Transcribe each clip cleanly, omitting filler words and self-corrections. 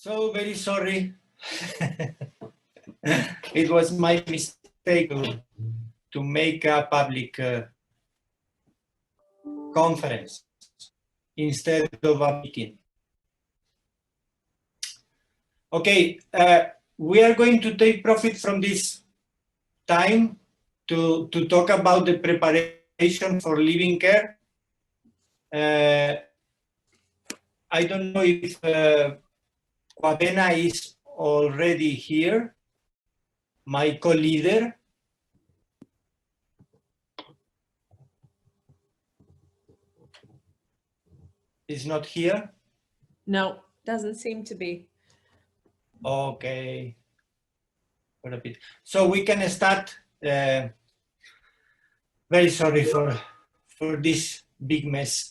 So very sorry. It was my mistake to make a public conference instead of a meeting. Okay, we are going to take profit from this time to talk about the preparation for living care. I don't know if Kwabena is already here, my co-leader. Is not here? No, doesn't seem to be. Okay. So we can start. Very sorry for this big mess.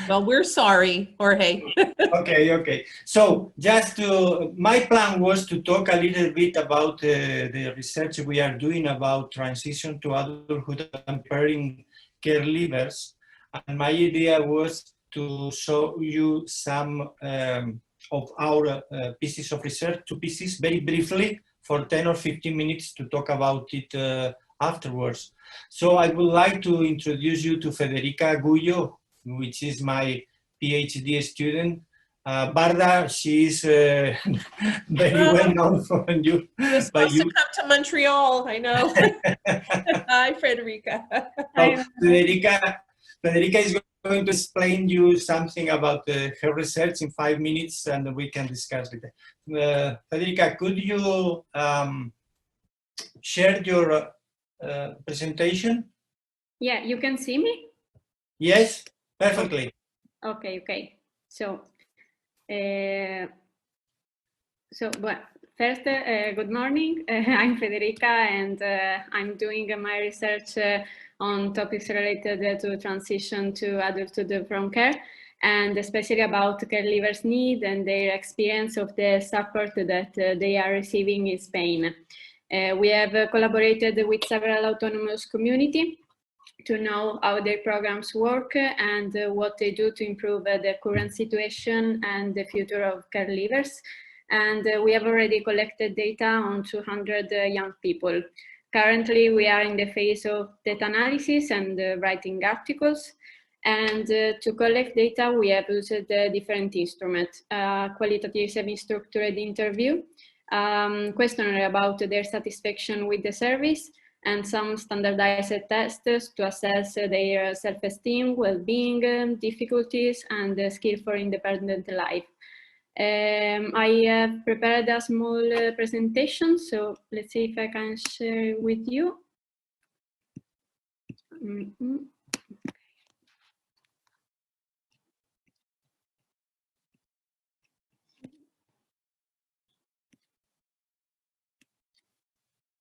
Well, we're sorry, Jorge. Okay. So just my plan was to talk a little bit about the research we are doing about transition to adulthood and preparing care leavers. And my idea was to show you some of our pieces of research, 2 pieces, very briefly, for 10 or 15 minutes to talk about it afterwards. So I would like to introduce you to Federica Gullo, which is my PhD student. Barda, she is very well known for you. You're supposed to come to Montreal, I know. Hi, Federica. So, Federica is going to explain you something about her research in 5 minutes, and we can discuss it. Federica, could you share your presentation? Yeah, you can see me? Yes, perfectly. Okay. So, first, good morning. I'm Federica, and I'm doing my research on topics related to transition to adulthood from care, and especially about care leavers' need and their experience of the support that they are receiving in Spain. We have collaborated with several autonomous communities to know how their programs work and what they do to improve the current situation and the future of care leavers. And we have already collected data on 200 young people. Currently, we are in the phase of data analysis and writing articles. And to collect data, we have used different instruments, qualitative semi-structured interview, questionnaire about their satisfaction with the service, and some standardized tests to assess their self-esteem, well-being, difficulties, and the skill for independent life. I have prepared a small presentation, so let's see if I can share it with you.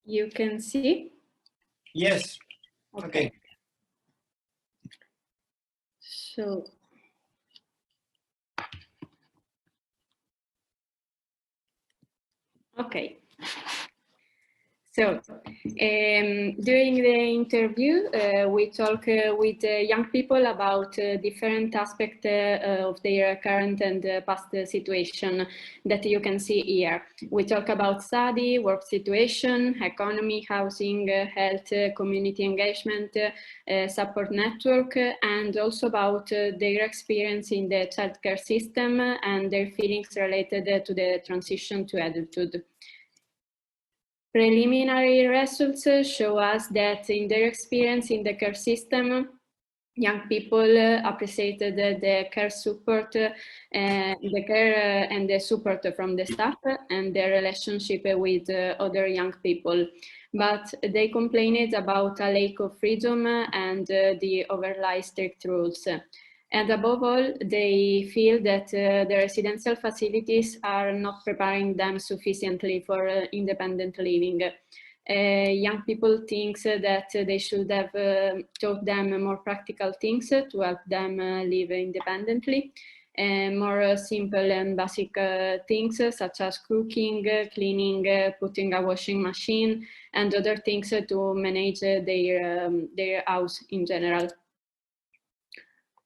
You can see? Yes. Okay. So, okay. So, during the interview, we talk with young people about different aspects of their current and past situation that you can see here. We talk about study, work situation, economy, housing, health, community engagement, support network, and also about their experience in the childcare system and their feelings related to the transition to adulthood. Preliminary results show us that in their experience in the care system, young people appreciated the care support, the care and the support from the staff and their relationship with other young people. But they complained about a lack of freedom and the overly strict rules. And above all, they feel that the residential facilities are not preparing them sufficiently for independent living. Young people think that they should have taught them more practical things to help them live independently. More simple and basic things such as cooking, cleaning, putting a washing machine, and other things to manage their house in general.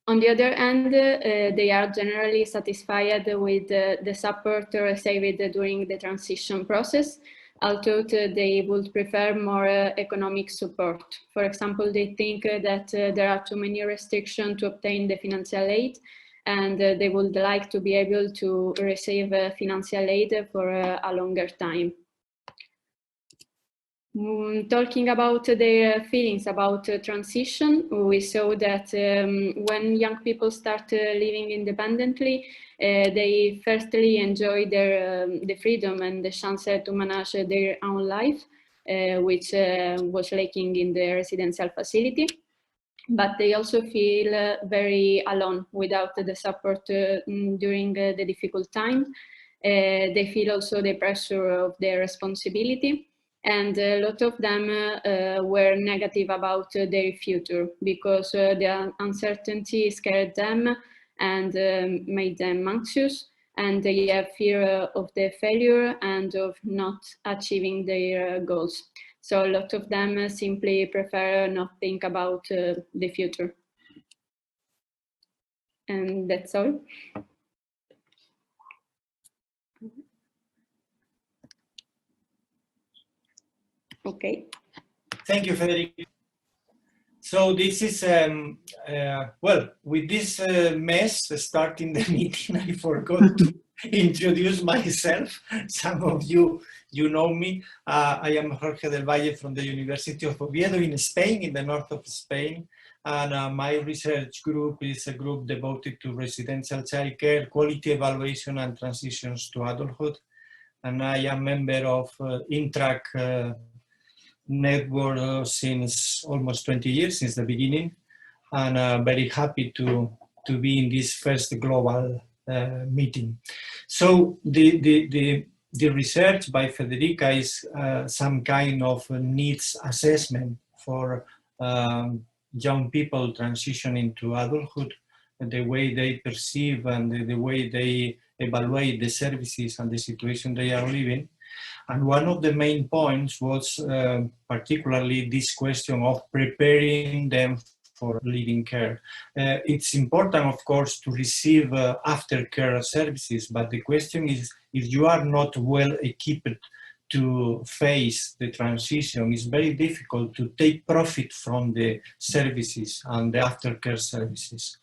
On the other hand, they are generally satisfied with the support received during the transition process, although they would prefer more economic support. For example, they think that there are too many restrictions to obtain the financial aid, and they would like to be able to receive financial aid for a longer time. Talking about their feelings about transition, we saw that when young people start living independently, they firstly enjoy the freedom and the chance to manage their own life, which was lacking in the residential facility. But they also feel very alone without the support during the difficult time. They feel also the pressure of their responsibility. And a lot of them were negative about their future because the uncertainty scared them and made them anxious, and they have fear of the failure and of not achieving their goals. So a lot of them simply prefer not think about the future. And that's all. Okay. Thank you, Federica. So this is, well, with this mess starting the meeting, I forgot to introduce myself. Some of you know me. I am Jorge del Valle from the University of Oviedo in Spain, in the north of Spain. And my research group is a group devoted to residential childcare, quality evaluation and transitions to adulthood. And I am member of INTRAC network since almost 20 years, since the beginning, and very happy to be in this first global meeting. So the research by Federica is some kind of needs assessment for young people transitioning to adulthood, the way they perceive and the way they evaluate the services and the situation they are living. And one of the main points was particularly this question of preparing them for living care. It's important, of course, to receive aftercare services, but the question is, if you are not well equipped to face the transition, it's very difficult to take profit from the services and the aftercare services.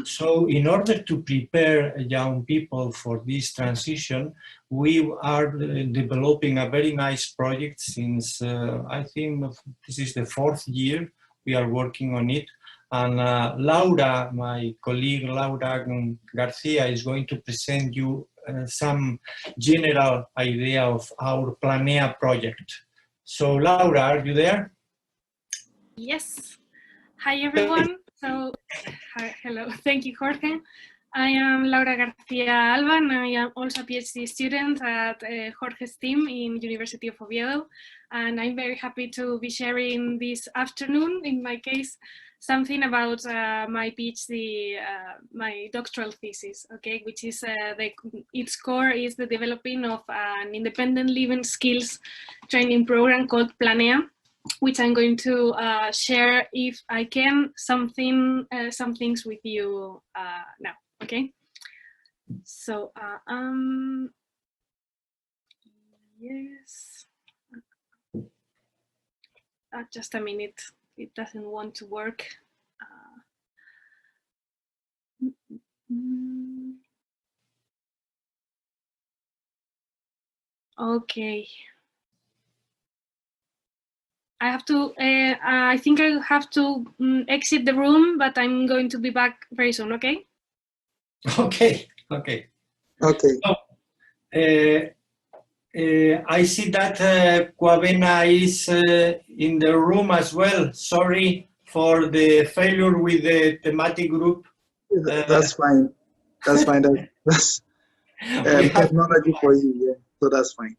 So in order to prepare young people for this transition, we are developing a very nice project since, I think this is the 4th year we are working on it. And Laura, my colleague Laura Garcia, is going to present you some general idea of our Planea project. So Laura, are you there? Yes. Hi everyone. So, hello. Thank you, Jorge. I am Laura Garcia Alvan. I am also a PhD student at Jorge's team in University of Oviedo. And I'm very happy to be sharing this afternoon, in my case, something about my PhD, my doctoral thesis, okay, which is, its core is the developing of an independent living skills training program called Planea, which I'm going to share, if I can, some things with you now, okay? So, yes, just a minute. It doesn't want to work. Okay. I have to, I think I have to exit the room, but I'm going to be back very soon, okay? Okay, okay. Okay. So, I see that Kwabena is in the room as well. Sorry for the failure with the thematic group. That's fine. That's fine. That's technology for you, yeah. So that's fine.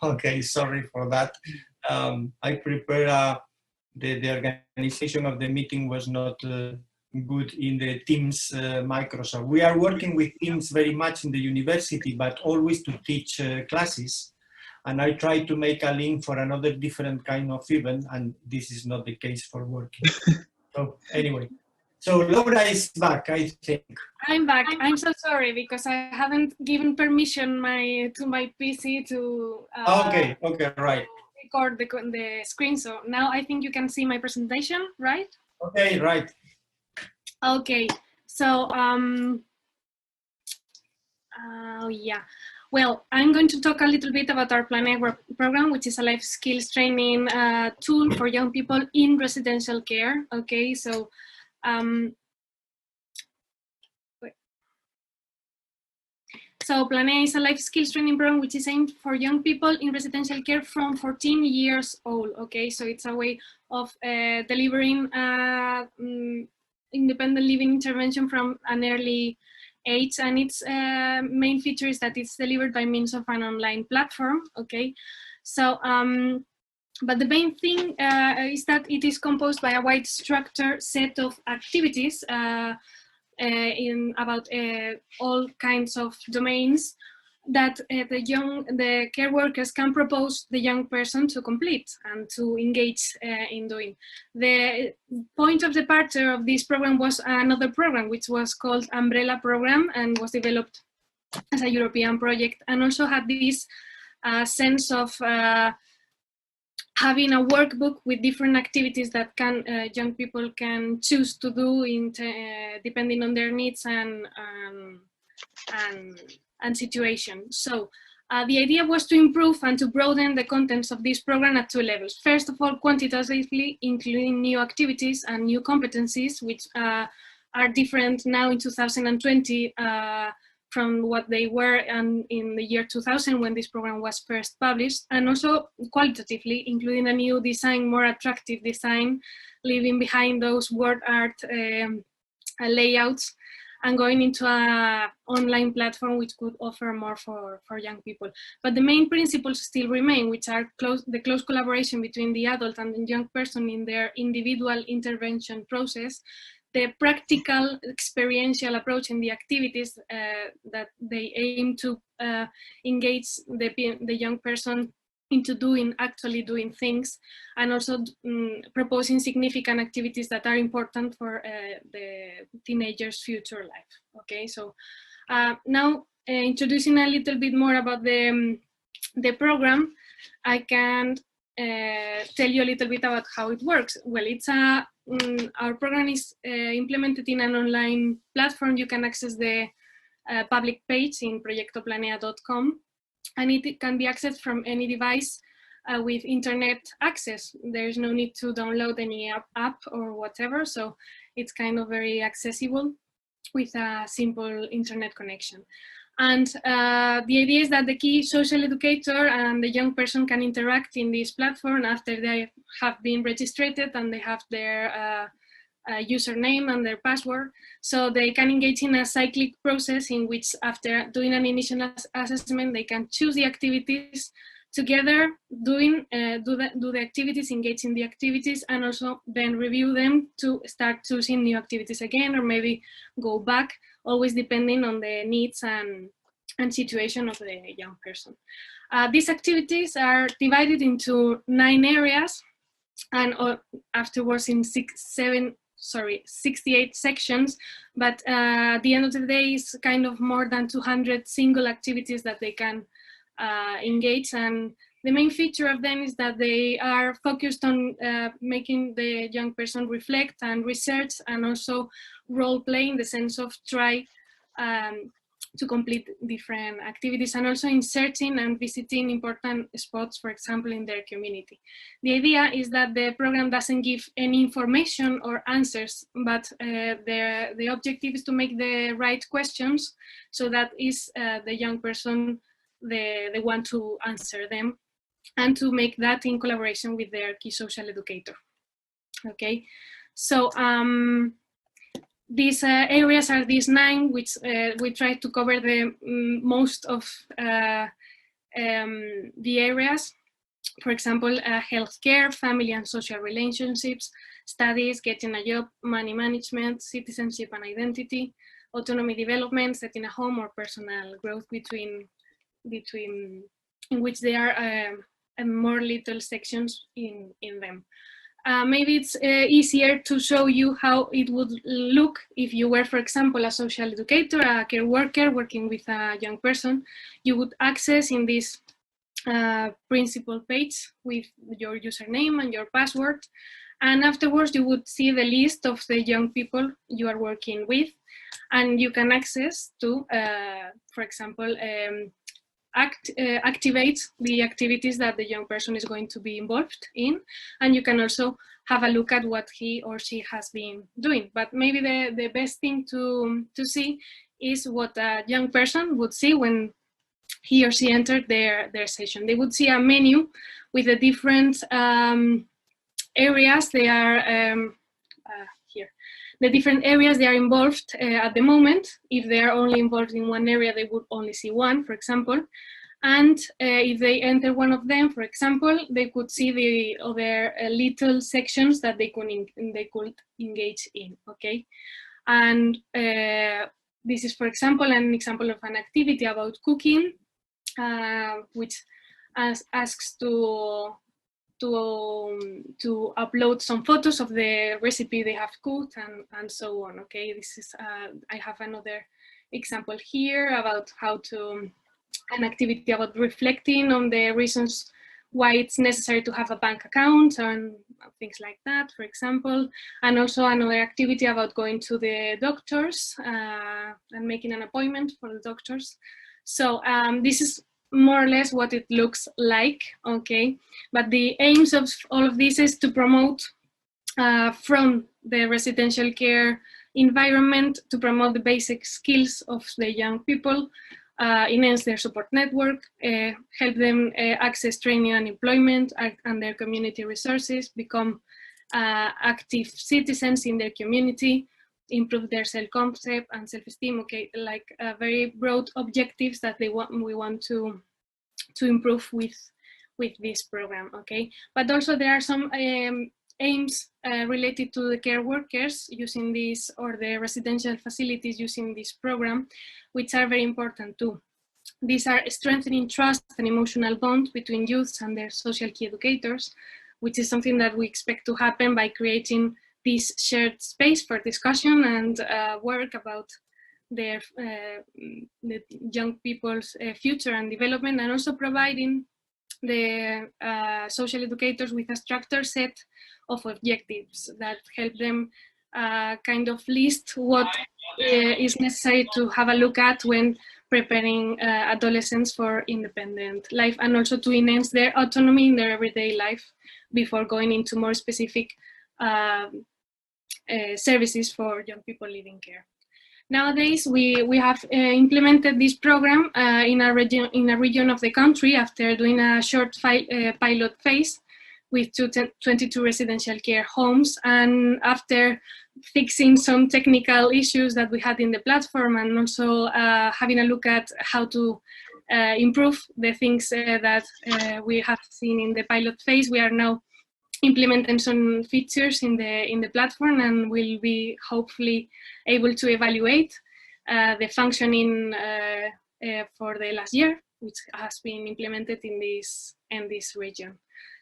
Okay, sorry for that. I prepared the organization of the meeting was not good in the Teams Microsoft. We are working with Teams very much in the university, but always to teach classes. And I try to make a link for another different kind of event, and this is not the case for working. So anyway, So Laura is back, I think. I'm back. I'm so sorry because I haven't given permission to my PC to Okay, right. record the screen. So now I think you can see my presentation, right? Okay, right. Okay. So yeah. Well, I'm going to talk a little bit about our Plan A program, which is a life skills training tool for young people in residential care. Okay, so so Plan A is a life skills training program which is aimed for young people in residential care from 14 years old. Okay, so it's a way of delivering independent living intervention from an early age, and its main feature is that it's delivered by means of an online platform. Okay, so but the main thing is that it is composed by a wide structured set of activities in about all kinds of domains that the care workers can propose the young person to complete and to engage in doing. The point of departure of this program was another program which was called Umbrella Program and was developed as a European project, and also had this sense of having a workbook with different activities that young people can choose to do depending on their needs and situation. So the idea was to improve and to broaden the contents of this program at 2 levels. First of all, quantitatively, including new activities and new competencies, which are different now in 2020 from what they were in the year 2000 when this program was first published, and also qualitatively, including a new design, more attractive design, leaving behind those word art layouts and going into an online platform which could offer more for young people. But the main principles still remain, which are the close collaboration between the adult and the young person in their individual intervention process, the practical experiential approach in the activities that they aim to engage the young person into actually doing things, and also proposing significant activities that are important for the teenager's future life. Okay, so now introducing a little bit more about the program, I can tell you a little bit about how it works. Well, it's our program is implemented in an online platform. You can access the public page in proyectoplanea.com, and it can be accessed from any device with internet access. There's no need to download any app or whatever, so it's kind of very accessible with a simple internet connection. And the idea is that the key social educator and the young person can interact in this platform after they have been registered and they have their username and their password. So they can engage in a cyclic process in which, after doing an initial assessment, they can choose the activities together, do the activities, engage in the activities, and also then review them to start choosing new activities again, or maybe go back, always depending on the needs and situation of the young person. These activities are divided into 9 areas, and afterwards in 68 sections, but at the end of the day, it's kind of more than 200 single activities that they can engage. And the main feature of them is that they are focused on making the young person reflect and research, and also role play in the sense of try to complete different activities, and also in searching and visiting important spots, for example, in their community. The idea is that the program doesn't give any information or answers, but the objective is to make the right questions, so that is the young person the one to answer them, and to make that in collaboration with their key social educator. Okay, so these areas are these 9, which we try to cover the most of the areas. For example, healthcare, family and social relationships, studies, getting a job, money management, citizenship and identity, autonomy development, setting a home, or personal growth, in which there are more little sections in them. maybe it's easier to show you how it would look if you were, for example, a social educator, a care worker working with a young person. You would access in this principal page with your username and your password. And afterwards, you would see the list of the young people you are working with. And you can access to, for example, activate the activities that the young person is going to be involved in. And you can also have a look at what he or she has been doing. But maybe the best thing to see is what a young person would see when he or she entered their session. They would see a menu with the different areas they are here. The different areas they are involved at the moment. If they are only involved in one area, they would only see one, for example. And if they enter one of them, for example, they could see the other little sections that they could engage in, okay? And this is, for example, an example of an activity about cooking, which asks to upload some photos of the recipe they have cooked and so on, okay? This is, I have another example here about how to, an activity about reflecting on the reasons why it's necessary to have a bank account and things like that, for example. And also another activity about going to the doctors and making an appointment for the doctors. So this is more or less what it looks like, okay? But the aims of all of this is to promote from the residential care environment, to promote the basic skills of the young people, enhance their support network, help them access training and employment and their community resources, become active citizens in their community, improve their self-concept and self-esteem, okay, like very broad objectives that we want to improve with this program, okay? But also there are some aims related to the care workers using this, or the residential facilities using this program, which are very important too. These are strengthening trust and emotional bond between youths and their social key educators, which is something that we expect to happen by creating this shared space for discussion and work about the young people's future and development, and also providing the social educators with a structured set of objectives that help them kind of list what is necessary to have a look at when preparing adolescents for independent life, and also to enhance their autonomy in their everyday life before going into more specific services for young people living care. Nowadays, we have implemented this program in a region of the country after doing a short pilot phase with 22 residential care homes, and after fixing some technical issues that we had in the platform, and also having a look at how to improve the things that we have seen in the pilot phase. We are now implementing some features in the platform, and we'll be hopefully able to evaluate the functioning for the last year, which has been implemented in this region.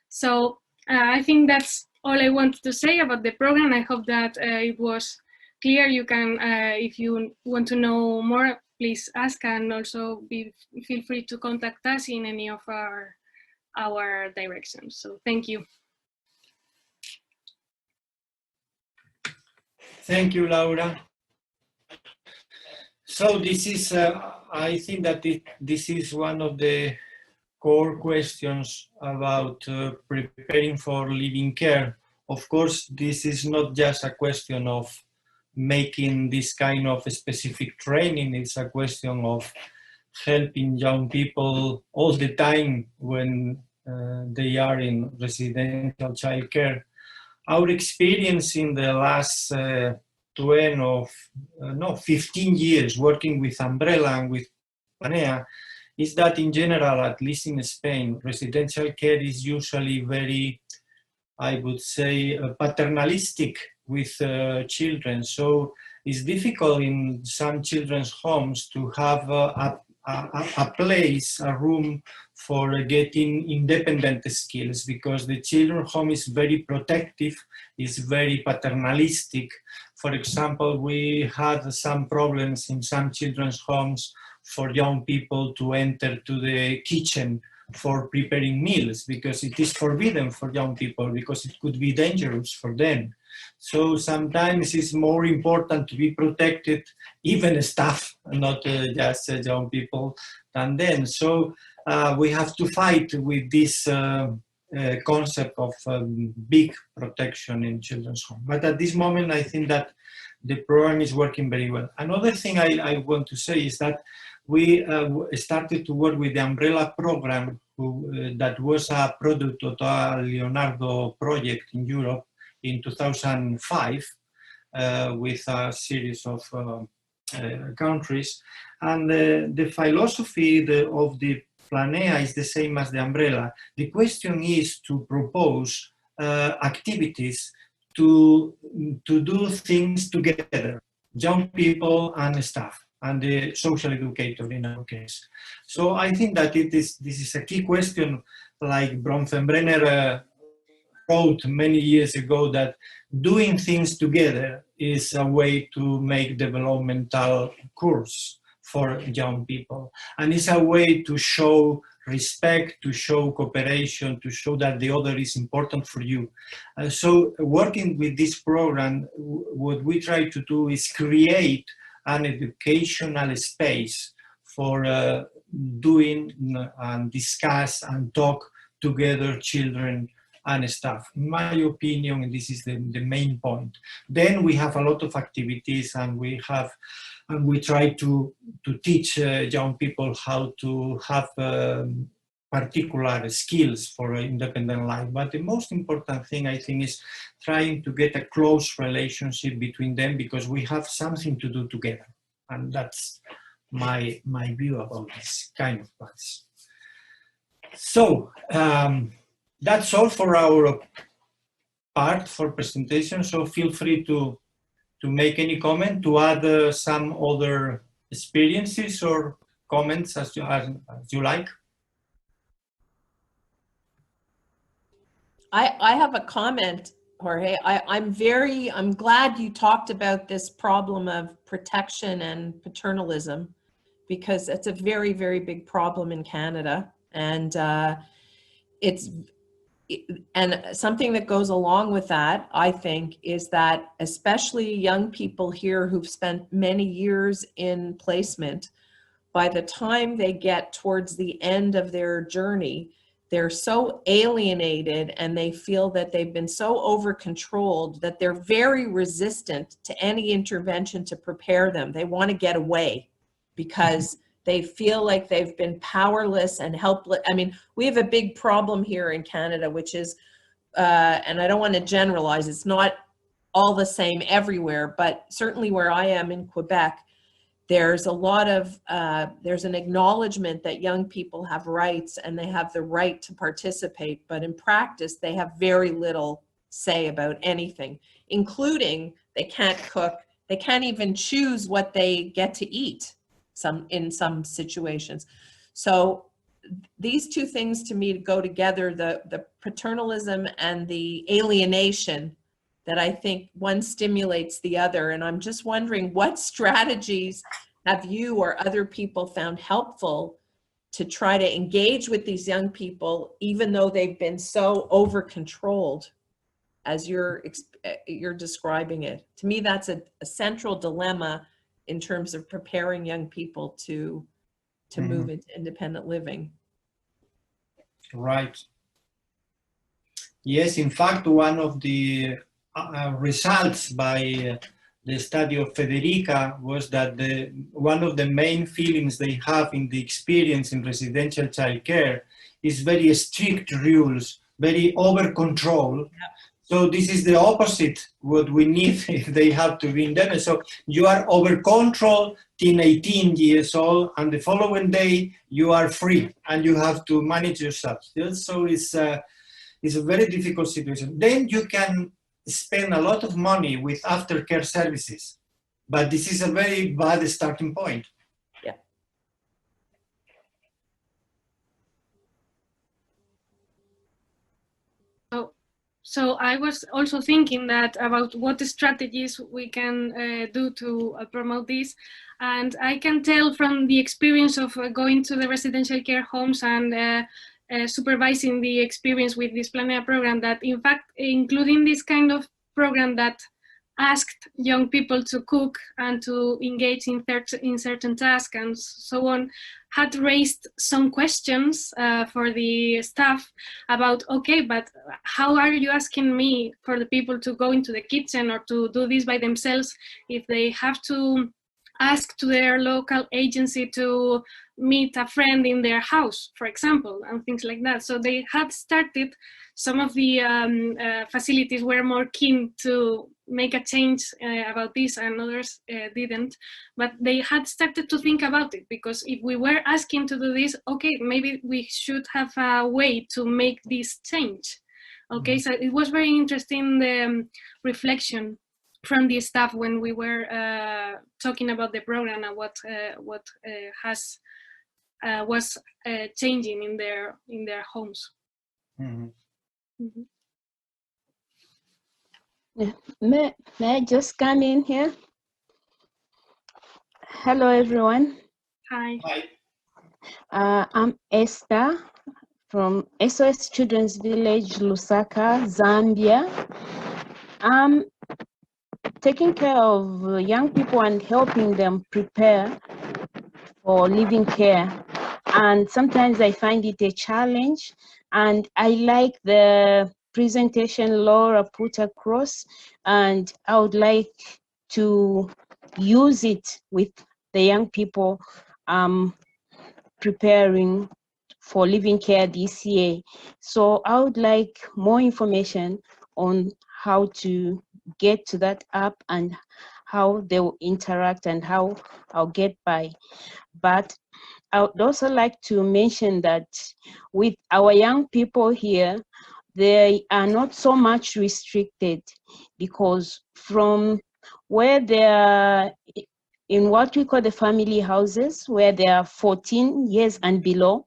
So I think that's all I wanted to say about the program. I hope that it was clear. You can, if you want to know more, please ask, and also feel free to contact us in any of our directions. So thank you. Thank you, Laura. So this is, I think that this is one of the core questions about preparing for living care. Of course, this is not just a question of making this kind of specific training, it's a question of helping young people all the time when they are in residential childcare. Our experience in the last 15 years working with Umbrella and with Kwabena is that in general, at least in Spain, residential care is usually very, I would say, paternalistic with children. So it's difficult in some children's homes to have a place, a room for getting independent skills, because the children's home is very protective, is very paternalistic. For example, we had some problems in some children's homes for young people to enter to the kitchen for preparing meals, because it is forbidden for young people, because it could be dangerous for them. So sometimes it's more important to be protected, even staff, not just young people, than them. So we have to fight with this concept of big protection in children's home. But at this moment, I think that the program is working very well. Another thing I want to say is that we started to work with the umbrella program that was a product of the Leonardo project in Europe in 2005 with a series of countries. And the philosophy of the Planea is the same as the umbrella. The question is to propose activities to do things together, young people and staff, and the social educator in our case. So I think that this is a key question, like Bronfenbrenner wrote many years ago, that doing things together is a way to make developmental course for young people. And it's a way to show respect, to show cooperation, to show that the other is important for you. So working with this program, what we try to do is create an educational space for doing and discuss and talk together children and staff. In my opinion, this is the main point. Then we have a lot of activities, and we try to teach young people how to have particular skills for independent life. But the most important thing, I think, is trying to get a close relationship between them, because we have something to do together. And that's my view about this kind of plans. So that's all for our part for presentation. So feel free to make any comment, to add some other experiences or comments as you like. I have a comment, Jorge. I'm glad you talked about this problem of protection and paternalism, because it's a very, very big problem in Canada. And and something that goes along with that, I think, is that especially young people here who've spent many years in placement, by the time they get towards the end of their journey, they're so alienated and they feel that they've been so over-controlled that they're very resistant to any intervention to prepare them. They want to get away because they feel like they've been powerless and helpless. I mean, we have a big problem here in Canada, which is, and I don't want to generalize, it's not all the same everywhere, but certainly where I am in Quebec, there's a lot of, there's an acknowledgement that young people have rights and they have the right to participate, but in practice, they have very little say about anything, including they can't cook, they can't even choose what they get to eat in some situations. So these two things to me go together, the paternalism and the alienation, that I think one stimulates the other. And I'm just wondering, what strategies have you or other people found helpful to try to engage with these young people, even though they've been so over-controlled as you're describing it? To me, that's a central dilemma in terms of preparing young people to move into independent living. Right. Yes, in fact, one of the results by the study of Federica was that one of the main feelings they have in the experience in residential childcare is very strict rules, very over control. Yeah. So this is the opposite what we need if they have to be independent. So you are over control till 18 years old, and the following day you are free and you have to manage yourself. So it's a very difficult situation. Then you can spend a lot of money with aftercare services, but this is a very bad starting point. Yeah. So I was also thinking that about what strategies we can do to promote this. And I can tell from the experience of going to the residential care homes and supervising the experience with this Planea program that, in fact, including this kind of program that asked young people to cook and to engage in certain tasks and so on, had raised some questions for the staff about, okay, but how are you asking me for the people to go into the kitchen or to do this by themselves if they have to ask to their local agency to meet a friend in their house, for example, and things like that. So they had started, some of the facilities were more keen to make a change about this, and others didn't, but they had started to think about it, because if we were asking to do this, okay, maybe we should have a way to make this change. Okay, so it was very interesting, the reflection from the staff when we were talking about the program and what was changing in their homes. Mm-hmm. Mm-hmm. Yeah. May I just come in here? Hello, everyone. Hi. Hi. I'm Esther from SOS Children's Village, Lusaka, Zambia. I'm taking care of young people and helping them prepare for living care. And sometimes I find it a challenge, and I like the presentation Laura put across, and I would like to use it with the young people preparing for living care this year. So I would like more information on how to get to that app and how they will interact and how I'll get by. But I would also like to mention that with our young people here, they are not so much restricted, because from where they are in what we call the family houses, where they are 14 years and below,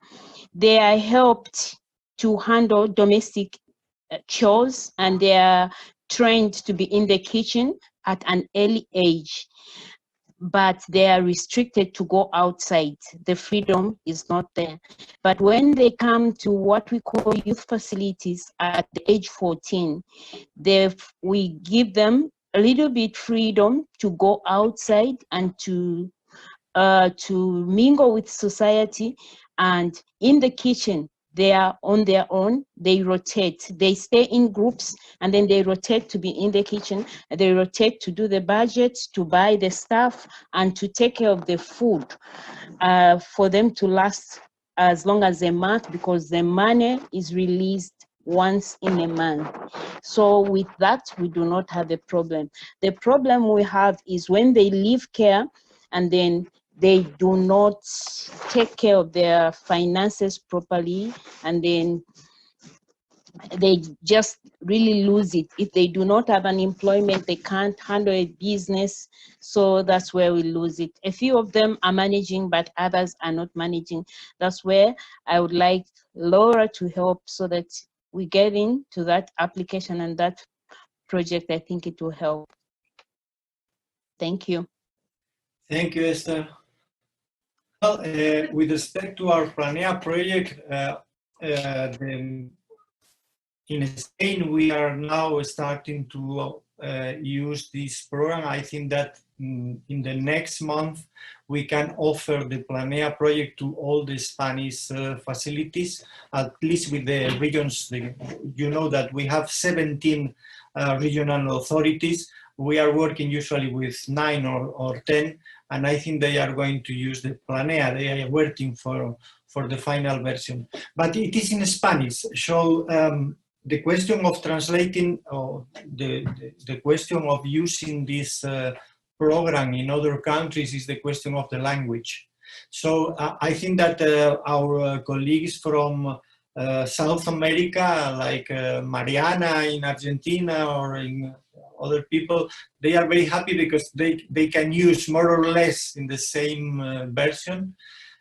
they are helped to handle domestic chores, and they are trained to be in the kitchen at an early age. But they are restricted to go outside. The freedom is not there. But when they come to what we call youth facilities at the age 14, we give them a little bit freedom to go outside and to mingle with society. And in the kitchen, they are on their own. They rotate. They stay in groups, and then they rotate to be in the kitchen. They rotate to do the budget, to buy the stuff, and to take care of the food for them to last as long as a month, because the money is released once in a month. So with that, we do not have a problem. The problem we have is when they leave care and then they do not take care of their finances properly, and then they just really lose it. If they do not have an employment, they can't handle a business. So that's where we lose it. A few of them are managing, but others are not managing. That's where I would like Laura to help, so that we get into that application and that project. I think it will help. Thank you. Thank you, Esther. Well, with respect to our Planea project, in Spain, we are now starting to use this program. I think that in the next month, we can offer the Planea project to all the Spanish facilities, at least with the regions. You know that we have 17 regional authorities. We are working usually with 9 or 10, and I think they are going to use the Planea. They are waiting for the final version. But it is in Spanish, so the question of translating, or the question of using this program in other countries is the question of the language. So I think that our colleagues from South America, like Mariana in Argentina or in other people, they are very happy because they can use more or less in the same version.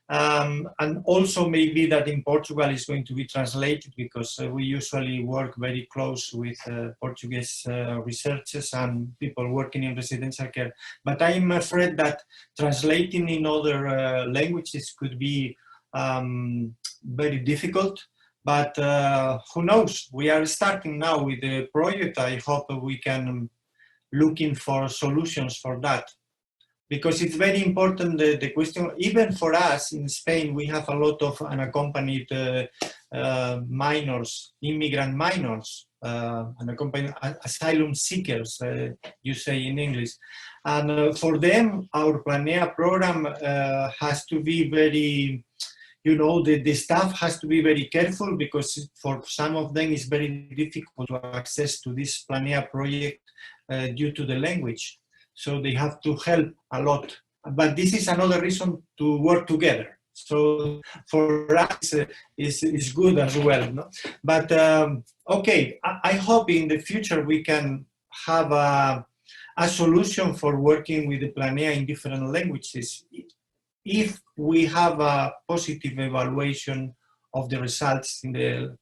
And also maybe that in Portugal is going to be translated, because we usually work very close with Portuguese researchers and people working in residential care. But I'm afraid that translating in other languages could be very difficult. But who knows? We are starting now with the project. I hope we can looking for solutions for that. Because it's very important, the question, even for us in Spain, we have a lot of unaccompanied minors, immigrant minors, unaccompanied asylum seekers, you say in English. And for them, our Planea program has to be very, you know, the staff has to be very careful, because for some of them it's very difficult to access to this Planea project due to the language. So they have to help a lot. But this is another reason to work together. So for us, it's good as well. No? But okay, I hope in the future we can have a solution for working with the Planea in different languages, if we have a positive evaluation of the results in the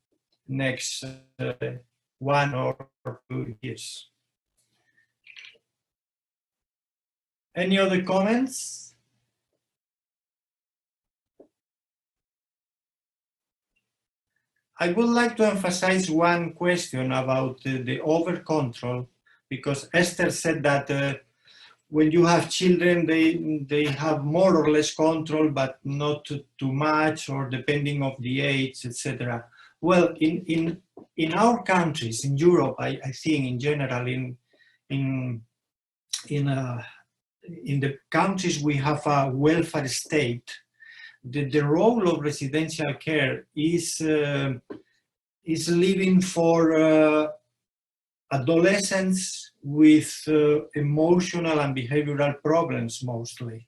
next 1 or 2 years. Any other comments? I would like to emphasize one question about the over-control, because Esther said that when you have children, they have more or less control, but not too much, or depending on the age, etc. Well, in our countries, in Europe, I think in general, in the countries we have a welfare state, the role of residential care is living for adolescents with emotional and behavioral problems mostly.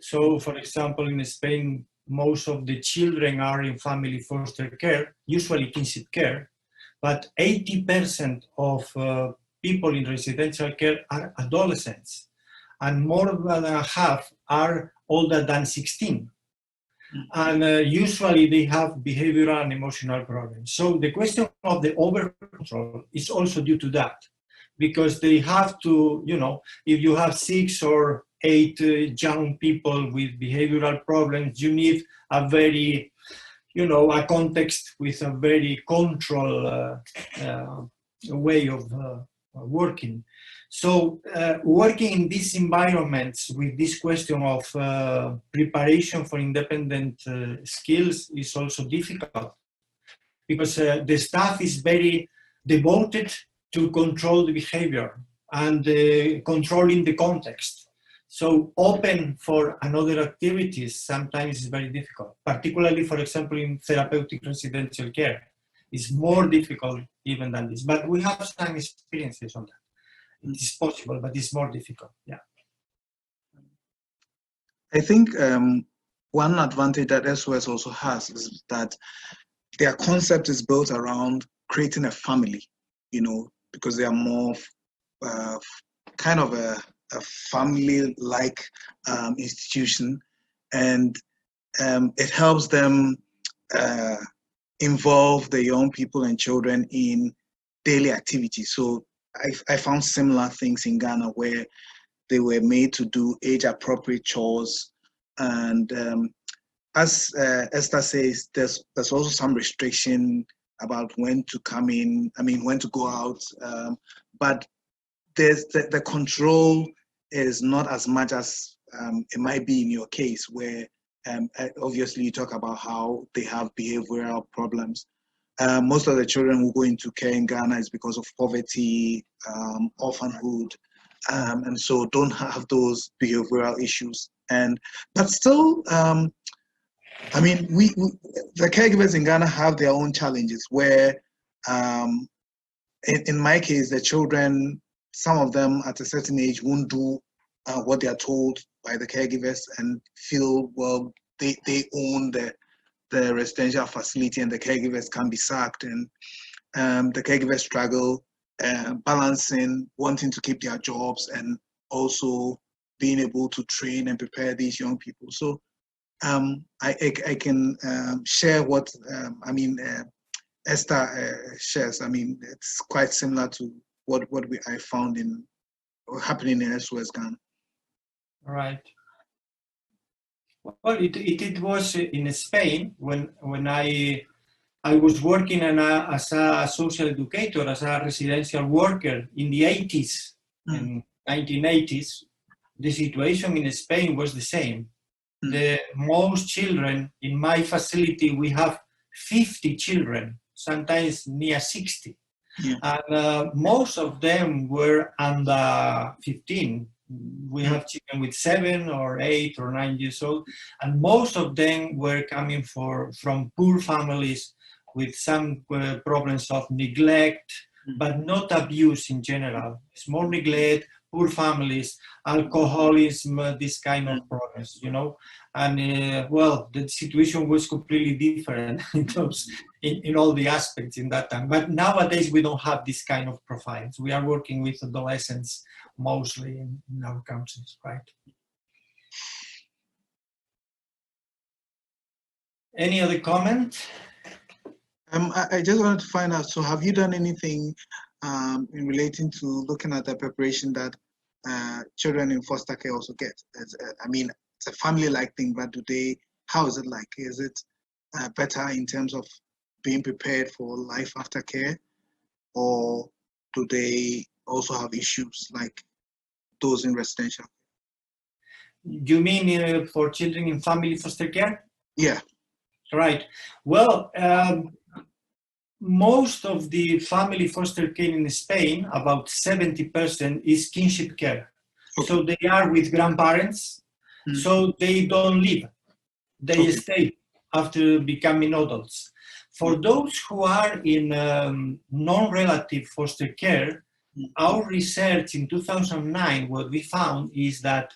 So, for example, in Spain, most of the children are in family foster care, usually kinship care, but 80% of people in residential care are adolescents, and more than half are older than 16. And usually they have behavioral and emotional problems. So the question of the over-control is also due to that, because they have to, you know, if you have 6 or 8 young people with behavioral problems, you need a very, you know, a context with a very controlled way of working. So working in these environments with this question of preparation for independent skills is also difficult, because the staff is very devoted to control the behavior and controlling the context. So open for another activities sometimes is very difficult, particularly, for example, in therapeutic residential care. It's more difficult even than this, but we have some experiences on that. It is possible, but it's more difficult. Yeah. I think one advantage that SOS also has is that their concept is built around creating a family, you know, because they are more kind of a family-like institution, and it helps them involve the young people and children in daily activities. So I found similar things in Ghana, where they were made to do age-appropriate chores, and as Esther says, there's also some restriction about when to come in, when to go out, but there's the control is not as much as it might be in your case, where obviously you talk about how they have behavioral problems. Most of the children who go into care in Ghana is because of poverty, orphanhood, and so don't have those behavioral issues. But still, the caregivers in Ghana have their own challenges, where in my case, the children, some of them at a certain age won't do what they are told by the caregivers and feel, well, they own the residential facility, and the caregivers can be sacked, and the caregivers struggle balancing wanting to keep their jobs and also being able to train and prepare these young people. So I can share what Esther shares. I mean, it's quite similar to what I found happening in SOS Ghana. Right. Well, it was in Spain when I was working as a social educator, as a residential worker in the 80s, in 1980s. The situation in Spain was the same. The most children in my facility, we have 50 children, sometimes near 60. Yeah. And most of them were under 15. We have children with 7 or 8 or 9 years old, and most of them were coming from poor families with some problems of neglect, but not abuse in general. Small neglect, poor families, alcoholism, this kind of problems, you know. And well, the situation was completely different in all the aspects in that time. But nowadays we don't have this kind of profiles. We are working with adolescents mostly in our countries, right? Any other comment? I just wanted to find out, so have you done anything in relating to looking at the preparation that children in foster care also get? I mean, it's a family-like thing, but how is it like? Is it better in terms of being prepared for life after care? Or do they also have issues like those in residential? You mean for children in family foster care? Yeah. Right. Well, most of the family foster care in Spain, about 70%, is kinship care. Okay. So they are with grandparents, so they don't leave. They stay after becoming adults. For those who are in non-relative foster care, our research in 2009, what we found is that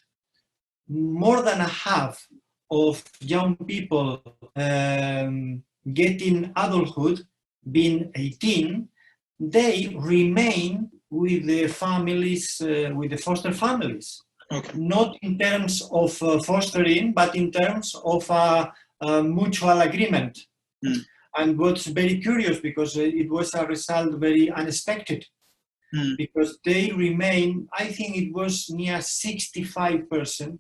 more than a half of young people getting adulthood, being 18, they remain with the families, with the foster families. Okay. Not in terms of fostering, but in terms of a mutual agreement. And what's very curious, because it was a result very unexpected, because they remain, I think it was near 65%.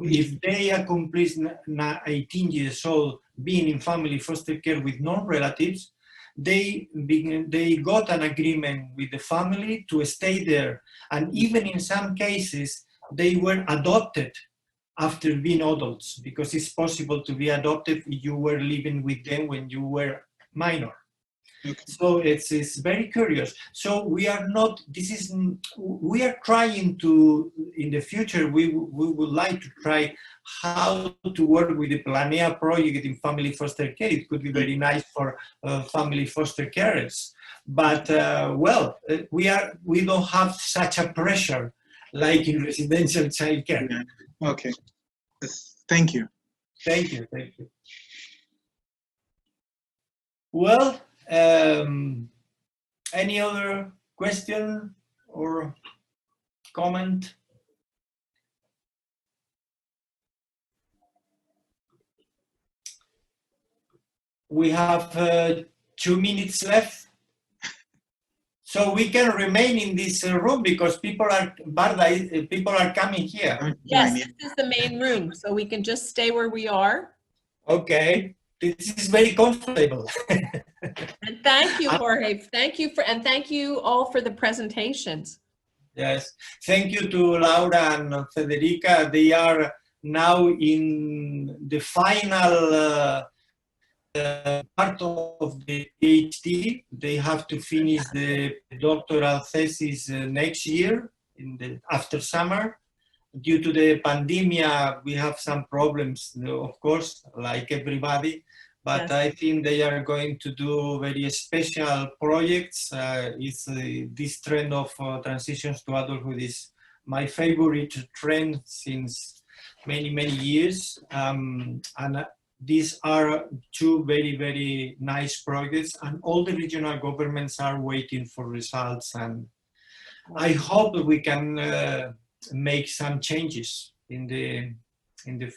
If they accomplish 18 years old being in family foster care with non-relatives, they got an agreement with the family to stay there. And even in some cases, they were adopted after being adults, because it's possible to be adopted if you were living with them when you were minor. Okay. So it's very curious. So we are not, we are trying to, in the future, we would like to try how to work with the Planea project in family foster care. It could be very nice for family foster carers. But well, we don't have such a pressure like in residential child care. Yeah. Okay. Thank you. Thank you. Thank you. Well, any other question or comment? We have 2 minutes left. So we can remain in this room because people are coming here. Yes, this is the main room, so we can just stay where we are. Okay, this is very comfortable. And thank you, Jorge. Thank you all for the presentations. Yes, thank you to Laura and Federica. They are now in the final part of the PhD. They have to finish the doctoral thesis next year, after summer. Due to the pandemic, we have some problems, of course, like everybody. But yes. I think they are going to do very special projects. This trend of transitions to adulthood is my favorite trend since many, many years. And these are 2 very, very nice projects, and all the regional governments are waiting for results. And I hope that we can make some changes in in the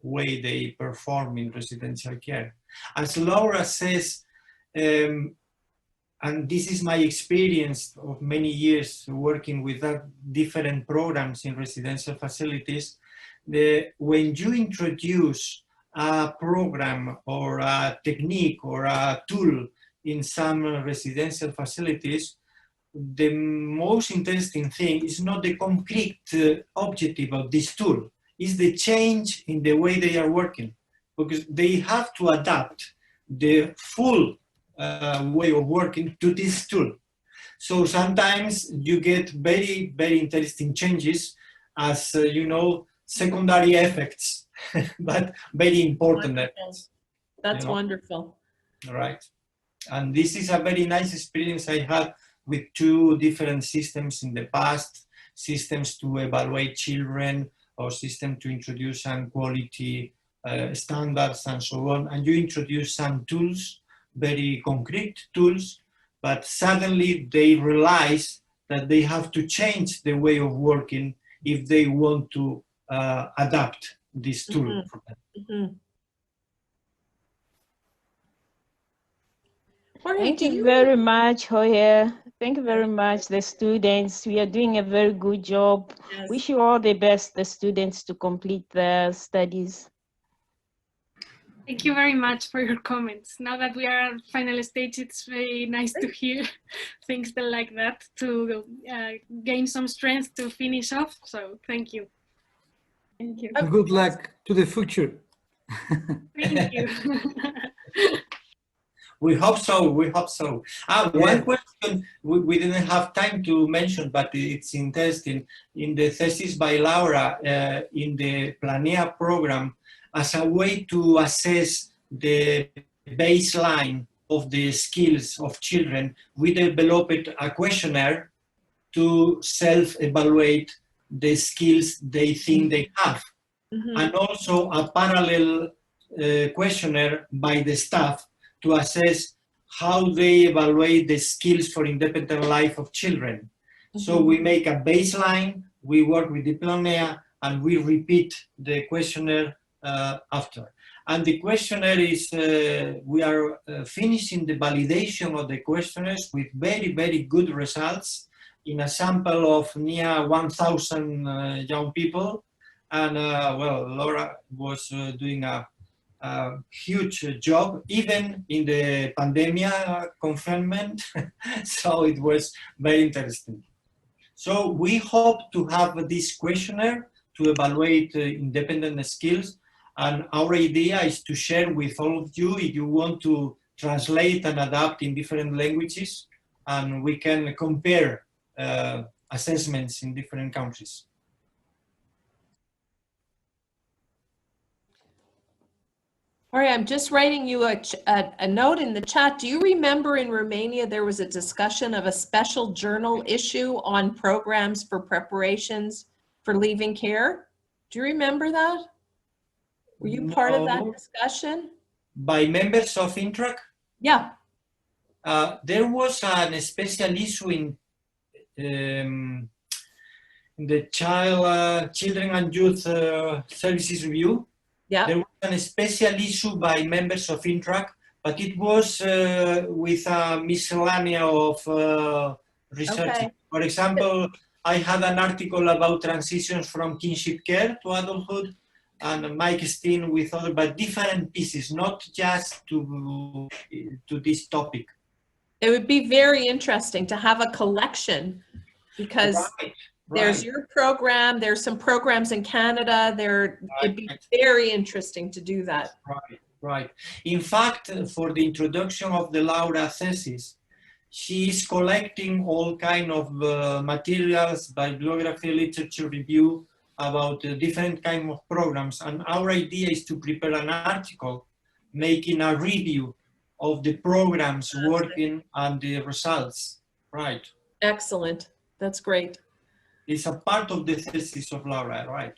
way they perform in residential care. As Laura says, and this is my experience of many years working with different programs in residential facilities, when you introduce a program or a technique or a tool in some residential facilities, the most interesting thing is not the concrete objective of this tool, is the change in the way they are working, because they have to adapt the full way of working to this tool. So sometimes you get very, very interesting changes as, you know, secondary effects, but very important effects. That's you know? wonderful. Right. And this is a very nice experience I had with 2 different systems in the past, systems to evaluate children or system to introduce some quality standards and so on. And you introduce some tools, very concrete tools, but suddenly they realize that they have to change the way of working if they want to adapt this tool. Mm-hmm. For them. Mm-hmm. Jorge, Thank do you very much, Jorge. Thank you very much, the students. We are doing a very good job. Yes. Wish you all the best, the students, to complete their studies. Thank you very much for your comments. Now that we are at final stage, it's very nice to hear things like that to gain some strength to finish off. So thank you. Thank you. Good luck to the future. Thank you. We hope so, we hope so. One question we didn't have time to mention, but it's interesting. In the thesis by Laura, in the Planea program, as a way to assess the baseline of the skills of children, we developed a questionnaire to self-evaluate the skills they think they have. Mm-hmm. And also a parallel questionnaire by the staff to assess how they evaluate the skills for independent life of children. Mm-hmm. So we make a baseline, we work with the Planea, and we repeat the questionnaire after. And the questionnaire is, we are finishing the validation of the questionnaires with very, very good results in a sample of near 1,000 young people. And well, Laura was doing a huge job, even in the pandemic confinement. So it was very interesting. So we hope to have this questionnaire to evaluate independent skills. And our idea is to share with all of you if you want to translate and adapt in different languages, and we can compare assessments in different countries. Jorge, I'm just writing you a note in the chat. Do you remember in Romania there was a discussion of a special journal issue on programs for preparations for leaving care? Do you remember that? Were you part of that discussion? By members of INTRAC? Yeah. There was a special issue in the Children and Youth Services Review. Yeah. There was a special issue by members of INTRAC, but it was with a miscellany of research. Okay. For example, I had an article about transitions from kinship care to adulthood, and Mike Steen with other, but different pieces, not just to this topic. It would be very interesting to have a collection, because there's your program, there's some programs in Canada, it'd be very interesting to do that. Right. In fact, for the introduction of the Laura thesis, she is collecting all kind of materials, bibliography, literature review, about different kind of programs, and our idea is to prepare an article making a review of the programs working and the results. Right. Excellent. That's great. It's a part of the thesis of Laura, right?